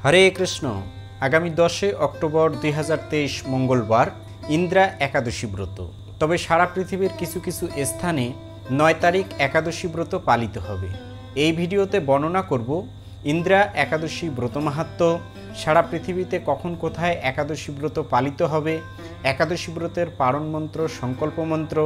হরে কৃষ্ণ। আগামী 10 অক্টোবর 2023 মঙ্গলবার ইন্দ্রা একাদশী ব্রত। তবে সারা পৃথিবীর কিছু কিছু স্থানে 9 তারিখ একাদশী ব্রত পালিত হবে। এই ভিডিওতে বর্ণনা করব ইন্দ্রা একাদশী ব্রত মাহাত্ম্য, সারা পৃথিবীতে কখন কোথায় একাদশী ব্রত পালিত হবে, একাদশী ব্রতের পারণ মন্ত্র, সংকল্প মন্ত্র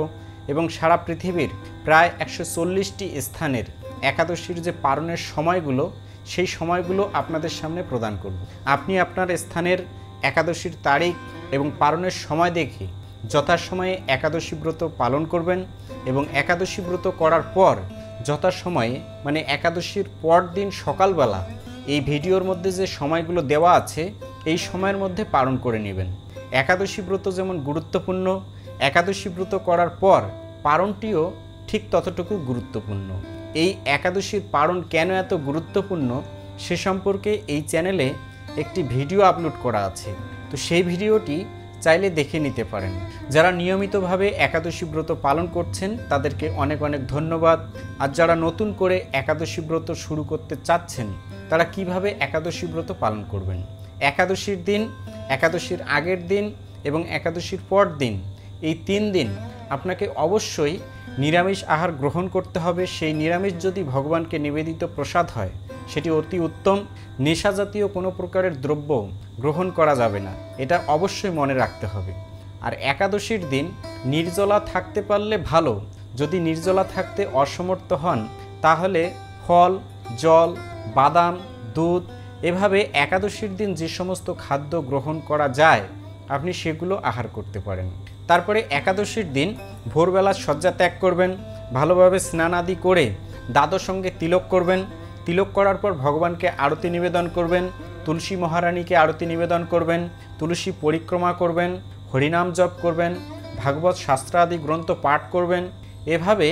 এবং সারা পৃথিবীর প্রায় 140টি স্থানের একাদশীর যে পারণের সময়গুলো, সেই সময়গুলো আপনাদের সামনে প্রদান করব। আপনি আপনার স্থানের একাদশীর তারিখ এবং পারণের সময় দেখে যথাসময়ে একাদশী ব্রত পালন করবেন এবং একাদশী ব্রত করার পর যথাসময়ে মানে একাদশীর পর দিন সকালবেলা এই ভিডিওর মধ্যে যে সময়গুলো দেওয়া আছে এই সময়ের মধ্যে পালন করে নেবেন। একাদশী ব্রত যেমন গুরুত্বপূর্ণ, একাদশী ব্রত করার পর পারণটিও ঠিক ততটুকু গুরুত্বপূর্ণ। এই একাদশীর পারণ কেন এত গুরুত্বপূর্ণ সে সম্পর্কে এই চ্যানেলে একটি ভিডিও আপলোড করা আছে, তো সেই ভিডিওটি চাইলে দেখে নিতে পারেন। যারা নিয়মিতভাবে একাদশী ব্রত পালন করছেন তাদেরকে অনেক অনেক ধন্যবাদ। আর যারা নতুন করে একাদশী ব্রত শুরু করতে চাচ্ছেন তারা কিভাবে একাদশী ব্রত পালন করবেন, একাদশীর দিন, একাদশীর আগের দিন এবং একাদশীর পর দিন, এই 3 দিন আপনাকে অবশ্যই নিরামিষ আহার গ্রহণ করতে হবে। সেই নিরামিষ যদি ভগবানকে নিবেদিত প্রসাদ হয় সেটি অতি উত্তম। নেশা জাতীয় কোনো প্রকারের দ্রব্য গ্রহণ করা যাবে না, এটা অবশ্যই মনে রাখতে হবে। আর একাদশীর দিন নির্জলা থাকতে পারলে ভালো, যদি নির্জলা থাকতে অসমর্থ হন তাহলে ফল, জল, বাদাম, দুধ এভাবে একাদশীর দিন যে সমস্ত খাদ্য গ্রহণ করা যায় আপনি সেগুলো আহার করতে পারেন। তারপরে একাদশীর দিন ভোরবেলা শয্যা ত্যাগ করবেন, ভালোভাবে স্নান আদি করে দ্বাদশ সঙ্গে তিলক করবেন। তিলক করার পর ভগবানকে আরতি নিবেদন করবেন, তুলসী মহারানীকে আরতি নিবেদন করবেন, তুলসী পরিক্রমা করবেন, হরিনাম জপ করবেন, ভাগবত শাস্ত্র আদি গ্রন্থ পাঠ করবেন। এভাবে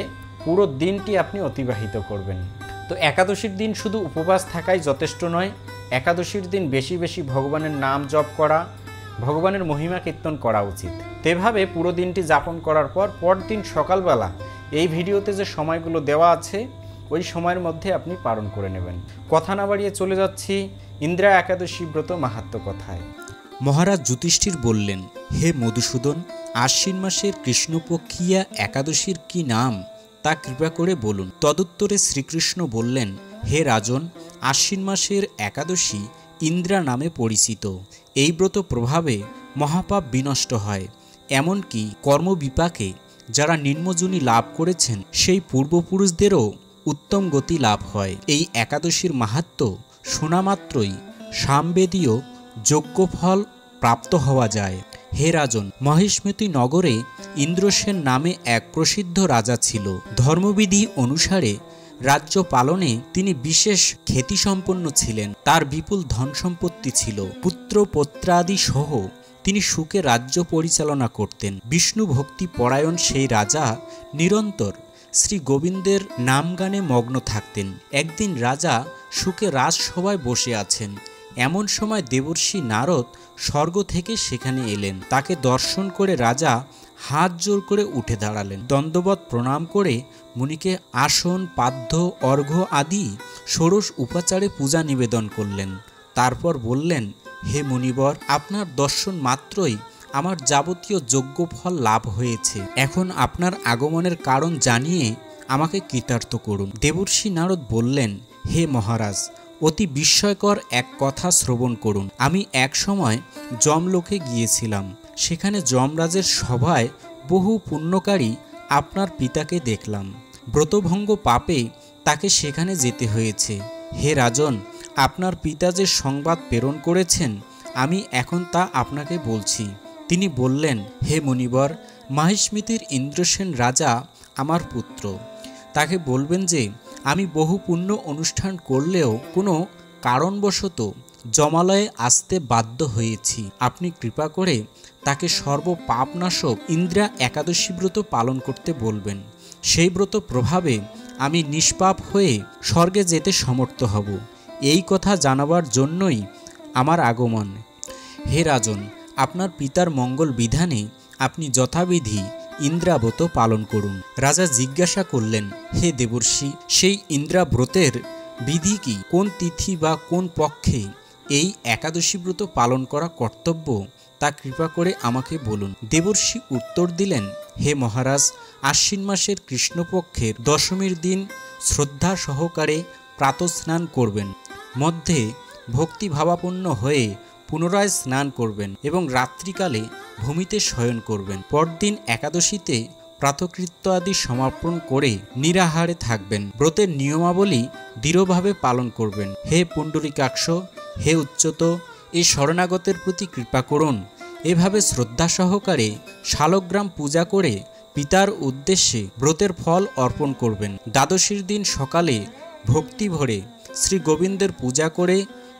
পুরো দিনটি আপনি অতিবাহিত করবেন। তো একাদশীর দিন শুধু উপবাস থাকাই যথেষ্ট নয়, একাদশীর দিন বেশি বেশি ভগবানের নাম জপ করা, ভগবানের মহিমা কীর্তন করা উচিত। তেভাবে পুরো দিনটি যাপন করার পর পরদিন সকালবেলা এই ভিডিওতে যে সময়গুলো দেওয়া আছে ওই সময়ের মধ্যে আপনি পালন করে নেবেন। কথা না বাড়িয়ে চলে যাচ্ছি ইন্দ্রা একাদশী ব্রত মাহাত্ম্য কথায়। মহারাজ যুধিষ্ঠির বললেন, হে মধুসূদন, আশ্বিন মাসের কৃষ্ণপক্ষিয়া একাদশীর কি নাম তা কৃপা করে বলুন। তদুত্তরে শ্রীকৃষ্ণ বললেন, হে রাজন, আশ্বিন মাসের একাদশী ইন্দ্রা নামে পরিচিত। এই ব্রত প্রভাবে মহাপাপ বিনষ্ট হয়, এমনকি কর্মবিপাকে যারা নিম্নজনী লাভ করেছেন সেই পূর্বপুরুষদেরও উত্তম গতি লাভ হয়। এই একাদশীর মাহাত্ম্য শোনা মাত্রই সামবেদীয় যজ্ঞফল প্রাপ্ত হওয়া যায়। হে রাজন, মহিষ্মতি নগরে ইন্দ্রসেন নামে এক প্রসিদ্ধ রাজা ছিল। ধর্মবিধি অনুসারে রাজ্য পালনে তিনি বিশেষ খ্যাতিসম্পন্ন ছিলেন। তার বিপুল ধন সম্পত্তি ছিল, পুত্র পৌত্রাদি সহ তিনি সুখে রাজ্য পরিচালনা করতেন। বিষ্ণু ভক্তি পরায়ণ সেই রাজা নিরন্তর শ্রী গোবিন্দের নাম গানে মগ্ন থাকতেন। একদিন রাজা সুখে রাজসভায় বসে আছেন, এমন সময় দেবর্ষি নারদ স্বর্গ থেকে সেখানে এলেন। তাকে দর্শন করে রাজা হাত জোর করে উঠে দাঁড়ালেন। দণ্ডবৎ প্রণাম করে মুনিকে আসন, পাদ্য, অর্ঘ্য আদি ষোড়শ উপাচারে পূজা নিবেদন করলেন। তারপর বললেন, হে মুনিবর, আপনার দর্শন মাত্রই আমার যাবতীয় যজ্ঞফল লাভ হয়েছে। এখন আপনার আগমনের কারণ জানিয়ে আমাকে কৃতার্থ করুন। দেবর্ষি নারদ বললেন, হে মহারাজ, অতি বিস্ময়কর এক কথা শ্রবণ করুন। আমি এক সময় যমলোকে গিয়েছিলাম, সেখানে যমরাজের সভায় বহু পুণ্যকারী আপনার পিতাকে দেখলাম। ব্রতভঙ্গ পাপে তাকে সেখানে যেতে হয়েছে। হে রাজন, আপনার পিতা যে সংবাদ প্রেরণ করেছেন আমি এখন তা আপনাকে বলছি। তিনি বললেন, হে মুনিবর, মহিষ্মতির ইন্দ্রসেন রাজা আমার পুত্র। তাকে বলবেন যে আমি বহু পুণ্য অনুষ্ঠান করলেও কোনো কারণবশত যমালয়ে আসতে বাধ্য হয়েছি। আপনি কৃপা করে তাকে সর্বপাপনাশক ইন্দ্রা একাদশী ব্রত পালন করতে বলবেন। সেই ব্রত প্রভাবে আমি নিষ্পাপ হয়ে স্বর্গে যেতে সমর্থ হব। এই কথা জানাবার জন্যই আমার আগমন। হে রাজন, আপনার পিতার মঙ্গল বিধানে আপনি যথাবিধি ইন্দ্রাব্রত পালন করুন। রাজা জিজ্ঞাসা করলেন, হে দেবর্ষি, সেই ইন্দ্রাব্রতের বিধি কি? কোন তিথি বা কোন পক্ষে এই একাদশী ব্রত পালন করা কর্তব্য তা কৃপা করে আমাকে বলুন। দেবর্ষি উত্তর দিলেন, হে মহারাজ, আশ্বিন মাসের কৃষ্ণপক্ষের দশমীর দিন শ্রদ্ধা সহকারে প্রাতঃস্নান করবেন, মধ্যে ভক্তিভাবাপন্ন হয়ে পুনরায় স্নান করবেন এবং রাত্রিকালে ভূমিতে শয়ন করবেন। পরদিন একাদশীতে প্রাতকৃত্য আদি সমাপন করে নিরাহারে থাকবেন। ব্রতের নিয়মাবলী দৃঢ়ভাবে পালন করবেন। হে পুণ্ডরীকাক্ষ, হে উচ্চত, এই শরণাগতের প্রতি কৃপা করুন। এভাবে শ্রদ্ধা সহকারে শালগ্রাম পূজা করে পিতার উদ্দেশ্যে ব্রতের ফল অর্পণ করবেন। দ্বাদশীর দিন সকালে ভক্তি ভরে শ্রী গোবিন্দের পূজা করে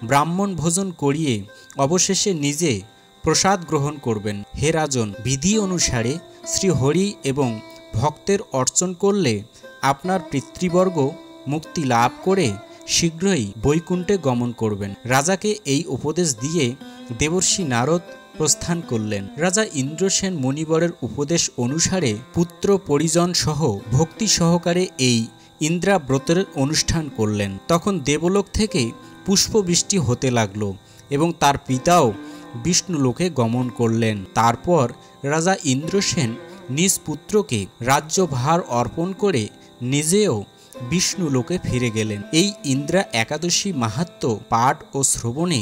ব্রাহ্মণ ভোজন করিয়ে অবশেষে নিজে প্রসাদ গ্রহণ করবেন। হে রাজন, বিধি অনুসারে শ্রী হরি এবং ভক্তের অর্চন করলে আপনার পিতৃবর্গ মুক্তি লাভ করে শীঘ্রই বৈকুণ্ঠে গমন করবেন। রাজাকে এই উপদেশ দিয়ে দেবর্ষি নারদ প্রস্থান করলেন। রাজা ইন্দ্রসেন মুনিবরের উপদেশ অনুসারে পুত্র পরিজন সহ ভক্তি সহকারে এই ইন্দ্রাব্রতের অনুষ্ঠান করলেন। তখন দেবলোক থেকে পুষ্পবৃষ্টি হতে লাগলো এবং তার পিতাও বিষ্ণুলোকে গমন করলেন। তারপর রাজা ইন্দ্রসেন নিজ পুত্রকে রাজ্যভার অর্পণ করে নিজেও বিষ্ণুলোকে ফিরে গেলেন। এই ইন্দ্রা একাদশী মাহাত্ম্য পাঠ ও শ্রবণে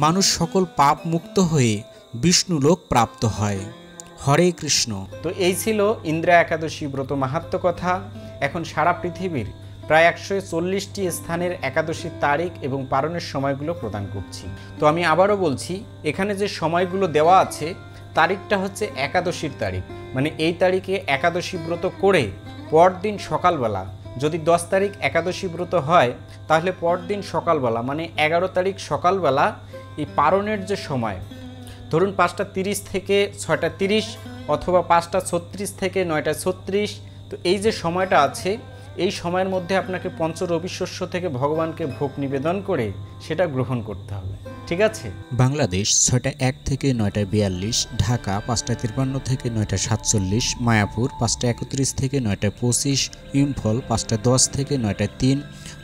মানুষ সকল পাপ মুক্ত হয়ে বিষ্ণুলোক প্রাপ্ত হয়। হরে কৃষ্ণ। তো এই ছিল ইন্দ্রা একাদশী ব্রত মাহাত্ম্য কথা। এখন সারা পৃথিবীর প্রায় 140টি স্থানের একাদশীর তারিখ এবং পালনের সময়গুলো প্রদান করছি। তো আমি আবারও বলছি, এখানে যে সময়গুলো দেওয়া আছে, তারিখটা হচ্ছে একাদশীর তারিখ, মানে এই তারিখে একাদশী ব্রত করে পরদিন সকালবেলা, যদি 10 তারিখ একাদশী ব্রত হয় তাহলে পরদিন সকালবেলা মানে 11 তারিখ সকালবেলা এই পালনের যে সময়, ধরুন 5টা 30 থেকে 6টা 30 অথবা 5টা 36 থেকে 9টা 36, তো এই যে সময়টা আছে এই সময়ের মধ্যে আপনাকে পঞ্চরবিশস্য থেকে ভগবানকে ভোগ নিবেদন করে সেটা গ্রহণ করতে হবে। ঠিক আছে। বাংলাদেশ 6টা 1 থেকে 9টা 42, ঢাকা 5টা 53 থেকে 9টা 47, মায়াপুর 5টা 31 থেকে 9টা 25, ইম্ফল 5টা 10 থেকে 9টা 3,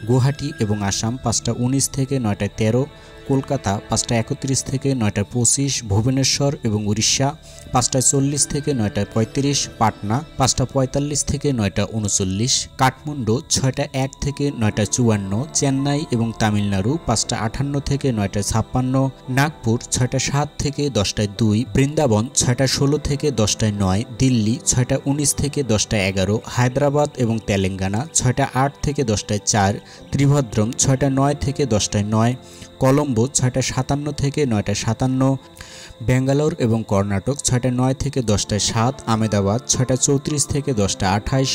গুয়াহাটি এবং আসাম 5টা 19 থেকে 9টা 13, কলকাতা 5টা 31 থেকে 9টা 25, ভুবনেশ্বর এবং উড়িষ্যা 5টা 40 থেকে 9টা 35, পাটনা 5টা 45 থেকে 9টা 39, কাঠমান্ডু 6টা 1 থেকে 9টা 54, চেন্নাই এবং তামিলনাড়ু 5টা 58 থেকে 9টা 56, নাগপুর 6টা 7 থেকে 10টা 2, বৃন্দাবন 6টা 16 থেকে 10টা 9, দিল্লি 6টা 19 থেকে 10টা 11, হায়দ্রাবাদ এবং তেলেঙ্গানা 6টা 8 থেকে 10টা 4, ত্রিভদ্রম 6টা 9 থেকে 10টা 9, কলম্বো 6টা 57 থেকে 9টা 57, ব্যাঙ্গালোর এবং কর্ণাটক 6টা 9 থেকে 10টা 7, আহমেদাবাদ 6টা 34 থেকে 10টা 28,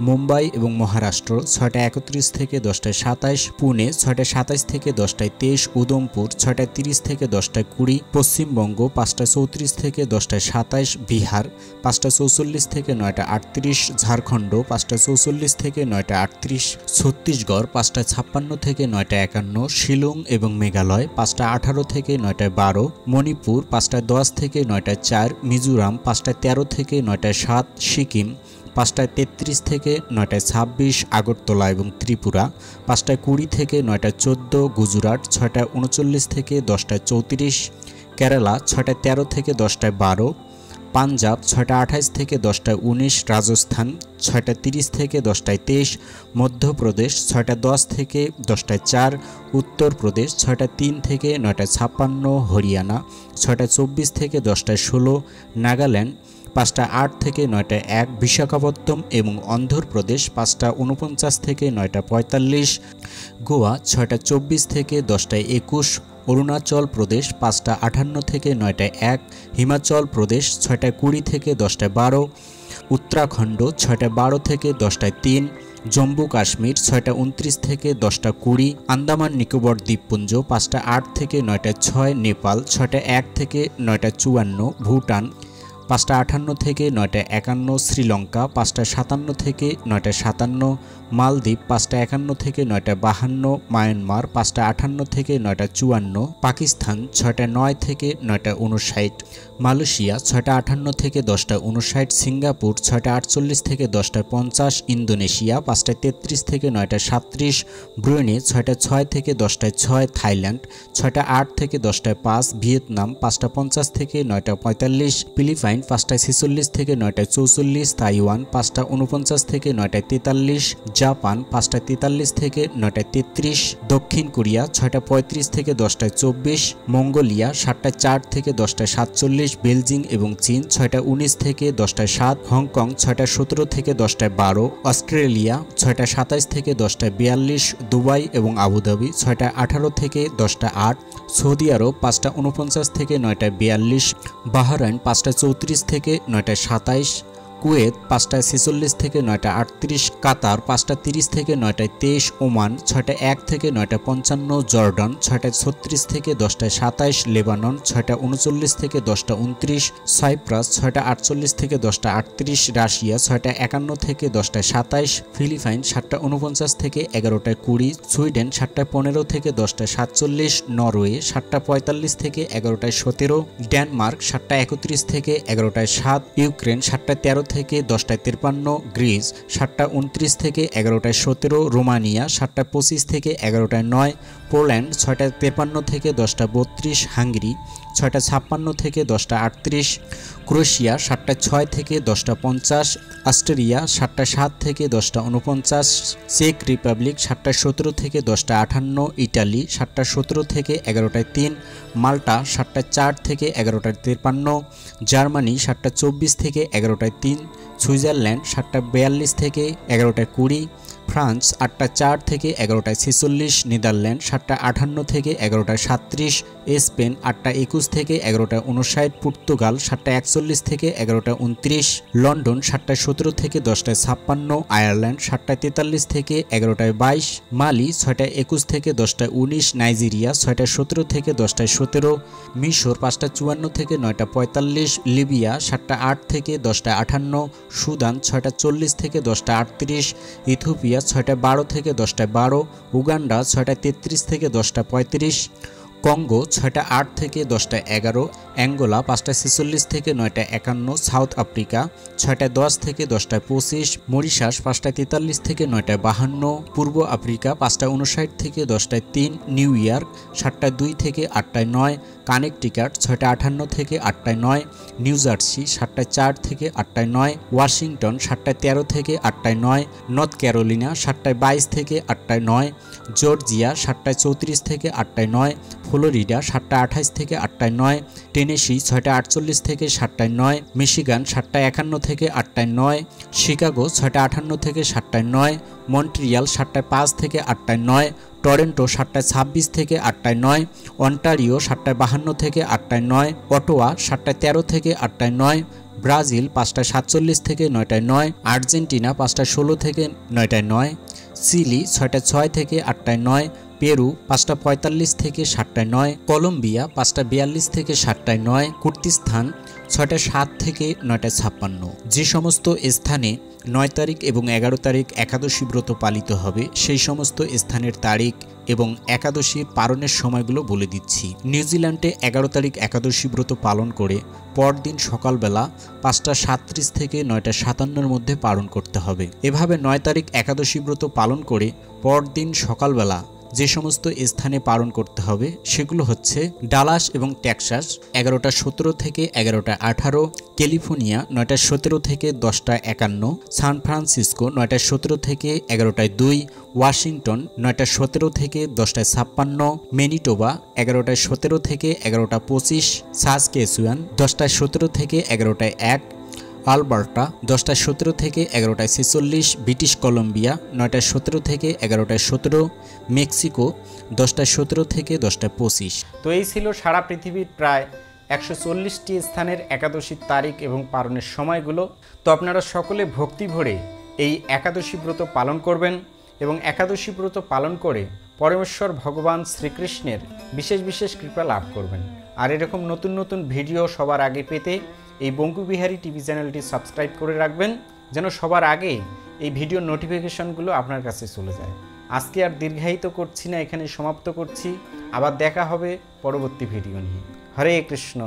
মুম্বাই এবং মহারাষ্ট্র 6টা 31 থেকে 10টা 27, পুনে 6টা 27 থেকে 10টা 23, উদমপুর 6টা 30 থেকে 10টা 20, পশ্চিমবঙ্গ 5টা 34 থেকে 10টা 27, বিহার 5টা 44 থেকে 9টা 38, ঝাড়খণ্ড 5টা 44 থেকে 9টা 38, ছত্তিশগড় 5টা 56 থেকে 9টা 51, শিলং এবং মেঘালয় 5টা 18 থেকে 9টা 12, মণিপুর 5টা 10 থেকে 9টা 4, মিজোরাম 5টা 13 থেকে 9টা 7, সিকিম 5টা 33 থেকে 9টা 26, আগরতলা এবং ত্রিপুরা 5টা 20 থেকে 9টা 14, গুজরাট 6টা 39 থেকে 10টা 34, কেরালা 6টা 13 থেকে 10টা 12, পাঞ্জাব 6টা 28 থেকে 10টা 19, রাজস্থান 6টা 30 থেকে 10টা 23, মধ্যপ্রদেশ 6টা 10 থেকে 10টা 4, উত্তরপ্রদেশ 6টা 3 থেকে 9টা 56, হরিয়ানা 6টা 24 থেকে 10টা 16, নাগাল্যান্ড 5টা 8 থেকে 9টা 1, বিশাখাপত্তনম এবং অন্ধ্রপ্রদেশ 5টা 49 থেকে 9টা 45, গোয়া 6টা 24 থেকে 10টা 21, অরুণাচল প্রদেশ 5টা 58 থেকে 9টা 1, হিমাচল প্রদেশ 6টা 20 থেকে 10টা 12, উত্তরাখণ্ড 6টা 12 থেকে 10টা 3, জম্মু কাশ্মীর 6টা 29 থেকে 10টা 20, আন্দামান নিকোবর দ্বীপপুঞ্জ 5টা 8 থেকে 9টা 6, নেপাল 6টা 1 থেকে 9টা 54, ভুটান 5টা 58 থেকে 9টা 51, শ্রীলঙ্কা 5টা 57 থেকে 9টা 57, মালদ্বীপ 5টা 51 থেকে 9টা 52, মায়ানমার 5টা 58 থেকে 9টা 54, পাকিস্তান 6টা 9 থেকে 9টা 59, মালয়েশিয়া 6টা 58 থেকে 10টা 59, সিঙ্গাপুর 6টা 48 থেকে 10টা 50, ইন্দোনেশিয়া 5টা 33 থেকে 9টা 37, ব্রুনেই 6টা 6 থেকে 10টায় 6, থাইল্যান্ড 6টা 8 থেকে 10টায় 5, ভিয়েতনাম 5টা 50 থেকে 9টা 45, ফিলিপাইন 5টা 46 থেকে 9টা 44, তাইওয়ান 5টা 49 থেকে 9টা 43, জাপান 5টা 43 থেকে 9টা 33, দক্ষিণ কোরিয়া 6টা 35 থেকে 10টায় 24, মঙ্গোলিয়া 7টা 4 থেকে 10টায় 47, বেলজিং এবং চীন 6টা 19 থেকে 10টায় 7, হংকং 6টা 17 থেকে 10টায় 12, অস্ট্রেলিয়া 6টা 27 থেকে 10টায় 42, দুবাই এবং আবুধাবি 6টা 18 থেকে 10টা 8, সৌদি আরব 5টা 49 থেকে 9টায় 42, বাহরাইন 5টা 34 থেকে 9টায় 27, কুয়েত 5টা 46 থেকে 9টা 38, কাতার 5টা 30 থেকে 9টায় 23, ওমান 6টা 1 থেকে 9টা 55, জর্ডান 6টা 36 থেকে 10টায় 27, লেবানন 6টা 39 থেকে 10টা 29, সাইপ্রাস 6টা 48 থেকে 10টা 38, রাশিয়া 6টা 51 থেকে 10টায় 27, ফিলিপাইন 7টা 49 থেকে 11টায় 20, সুইডেন 7টা 15 থেকে 10টায় 47, নরওয়ে 7টা 45 থেকে 11টায় 17, ডেনমার্ক 7টা 31 থেকে 11টায় 7, ইউক্রেন 7টা 13 থেকে 10টায় 53, গ্রিস 7টা 29 থেকে 11টায় 17, রোমানিয়া 7টা 25 থেকে 11টায় 9, পোল্যান্ড 6টা 53 থেকে 10টা 32, হাঙ্গেরি 6টা 56 থেকে 10টা 38, ক্রোয়েশিয়া 7টা 6 থেকে 10টা 50, অস্ট্রিয়া 7টা 7 থেকে 10টা 49, চেক রিপাবলিক 7টা 17 থেকে 10টা 58, ইটালি 7টা 17 থেকে 11টায় 3, মাল্টা 7টা 4 থেকে 11টায় 53, জার্মানি 7টা 24 থেকে 11টায় 3, সুইজারল্যান্ড 7টা 42 থেকে 11টায় 20, ফ্রান্স 8টা 4 থেকে 11টায় 46, নেদারল্যান্ড 7টা 58 থেকে 11টায় 37, স্পেন 8টা 21 থেকে 11টায় 59, পর্তুগাল 7টা 41 থেকে 11টায় 29, লন্ডন 7টা 17 থেকে 10টায় 56, আয়ারল্যান্ড 7টা 43 থেকে 11টায় 22, মালি 6টা 21 থেকে 10টায় 19, নাইজেরিয়া 6টা 17 থেকে 10টায় 17, মিশর 5টা 54 থেকে 9টা 45, লিবিয়া 7টা 8 থেকে 10টায় 58, সুদান 6টা 40 থেকে 10টা 38, ইথিওপিয়া 6টা 12 থেকে 10টায় 12, উগান্ডা 6টা 33 থেকে 10টা 35, কঙ্গো 6টা 8 থেকে 10টায় 11, অ্যাঙ্গোলা 5টা 46 থেকে 9টা 51, সাউথ আফ্রিকা 6টা 10 থেকে 10টায় 25, মরিশাস 5টা 43 থেকে 9টায় 52, পূর্ব আফ্রিকা 5টা 59 থেকে 10টায় 3, নিউ ইয়র্ক 7টা 2 থেকে 8টায় 9, কানেকটিকাট 6টা 58 থেকে 8টায় 9, নিউ জার্সি 7টা 4 থেকে 8টায় 9, ওয়াশিংটন 7টা 13 থেকে 8টায় 9, নর্থ ক্যারোলিনা 7টায় 22 থেকে 8টায় 9, জর্জিয়া 7টায় 34 থেকে 8টায় 9, ফ্লোরিডা 7টা 28 থেকে 8টায় 9, টেনেসি 6টা 48 থেকে 7টায় 9, মিশিগান 7টা 51 থেকে 8টায় 9, শিকাগো 6টা 58 থেকে 7টায় 9, মন্ট্রিয়াল 7টায় 5 থেকে 8টায় 9, টরেন্টো 7টায় 26 থেকে 8টায় 9, অন্টারিও 7টায় 52 থেকে 8টায় 9, অটোয়া 7টায় 13 থেকে 8টায় 9, ব্রাজিল 5টা 47 থেকে 9টায় 9, আর্জেন্টিনা 5টা 16 থেকে 9টায় 9, চিলি 6টা 6 থেকে 8টায় 9, পেরু 5টা 45 থেকে 7টায় 9, কলম্বিয়া 5টা 42 থেকে 7টায় 9, কুর্দিস্তান 6টা 7 থেকে 9টায় 56। যে সমস্ত স্থানে 9 তারিখ এবং 11 তারিখ একাদশী ব্রত পালিত হবে সেই সমস্ত স্থানের তারিখ এবং একাদশীর পালনের সময়গুলো বলে দিচ্ছি। নিউজিল্যান্ডে 11 তারিখ একাদশী ব্রত পালন করে পরদিন সকালবেলা 5টা 37 থেকে 9টা 57-এর মধ্যে পালন করতে হবে। এভাবে 9 তারিখ একাদশী ব্রত পালন করে পরদিন সকালবেলা যে সমস্ত স্থানে পালন করতে হবে সেগুলো হচ্ছে ডালাস এবং টেক্সাস 11টা 17 থেকে 11টা 18, ক্যালিফোর্নিয়া 9টা 17 থেকে 10টা 51, সান ফ্রান্সিসকো 9টা 17 থেকে 11টায় 2, ওয়াশিংটন 9টা 17 থেকে 10টায় 56, ম্যানিটোবা 11টা 17 থেকে 11টা 25, সাসকেচুয়ান 10টা 17 থেকে 11টায় 1, আলবার্টা 10টা 17 থেকে 11টায় 46, ব্রিটিশ কলম্বিয়া 9টা 17 থেকে 11টায় 17, মেক্সিকো 10টা 17 থেকে 10টা 25। তো এই ছিল সারা পৃথিবীর প্রায় 140টি স্থানের একাদশীর তারিখ এবং পালনের সময়গুলো। তো আপনারা সকলে ভক্তি ভরে এই একাদশী ব্রত পালন করবেন এবং একাদশী ব্রত পালন করে পরমেশ্বর ভগবান শ্রীকৃষ্ণের বিশেষ বিশেষ কৃপা লাভ করবেন। আর এরকম নতুন নতুন ভিডিও সবার আগে পেতে এই বঙ্কুবিহারী টিভি চ্যানেলটি সাবস্ক্রাইব করে রাখবেন যেন সবার আগে এই ভিডিও নোটিফিকেশনগুলো আপনার কাছে চলে যায়। আজকে আর দীর্ঘায়িত করছি না, এখানে সমাপ্ত করছি। আবার দেখা হবে পরবর্তী ভিডিও নিয়ে। হরে কৃষ্ণ।